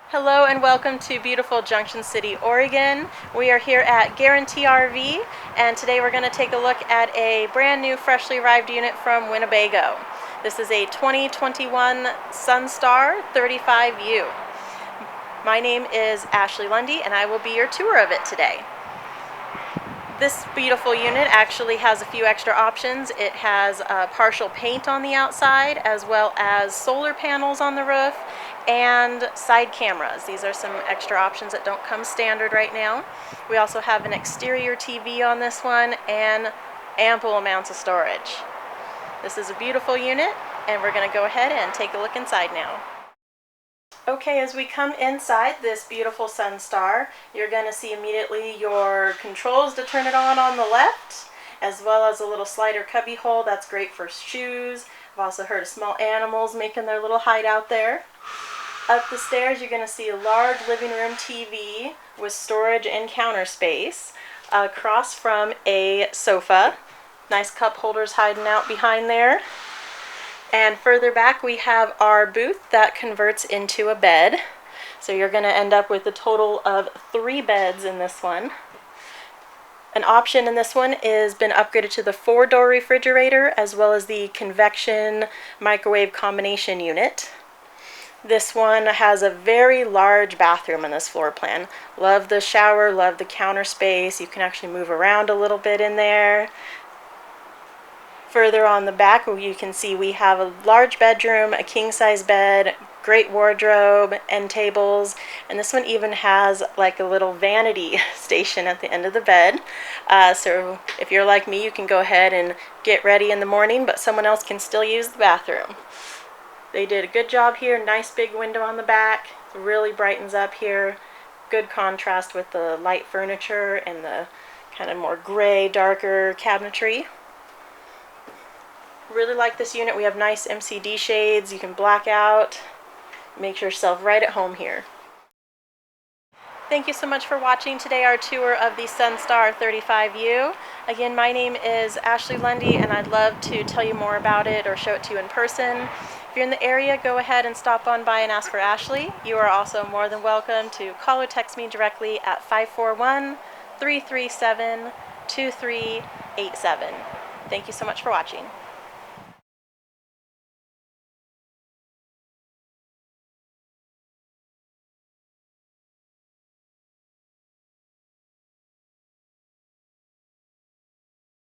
Hello and welcome to beautiful Junction City, Oregon. We are here at Guarantee RV, and today we're going to take a look at a brand new freshly arrived unit from Winnebago. This is a 2021 Sunstar 35U. My name is Ashley Lundy and I will be your tour of it today. This beautiful unit actually has a few extra options. It has partial paint on the outside, as well as solar panels on the roof and side cameras. These are some extra options that don't come standard right now. We also have an exterior TV on this one and ample amounts of storage. This is a beautiful unit, and we're going to go ahead and take a look inside now. Okay, as we come inside this beautiful Sunstar, you're going to see immediately your controls to turn it on the left, as well as a little slider cubby hole. That's great for shoes. I've also heard of small animals making their little hideout there. Up the stairs, you're going to see a large living room TV with storage and counter space, across from a sofa. Nice cup holders hiding out behind there. And further back we have our booth that converts into a bed. So you're going to end up with a total of 3 beds in this one. An option in this one is been upgraded to the 4-door refrigerator, as well as the convection microwave combination unit. This one has a very large bathroom in this floor plan. Love the shower, love the counter space. You can actually move around a little bit in there. Further on the back, you can see we have a large bedroom, a king-size bed, great wardrobe, end tables, and this one even has like a little vanity station at the end of the bed. So if you're like me, you can go ahead and get ready in the morning, but someone else can still use the bathroom. They did a good job here. Nice big window on the back. It really brightens up here. Good contrast with the light furniture and the kind of more gray, darker cabinetry. Really like this unit. We have nice MCD shades. You can black out. Make yourself right at home here. Thank you so much for watching today our tour of the Sunstar 35U. Again, my name is Ashley Lundy, and I'd love to tell you more about it or show it to you in person. If you're in the area, go ahead and stop on by and ask for Ashley. You are also more than welcome to call or text me directly at 541-337-2387. Thank you so much for watching.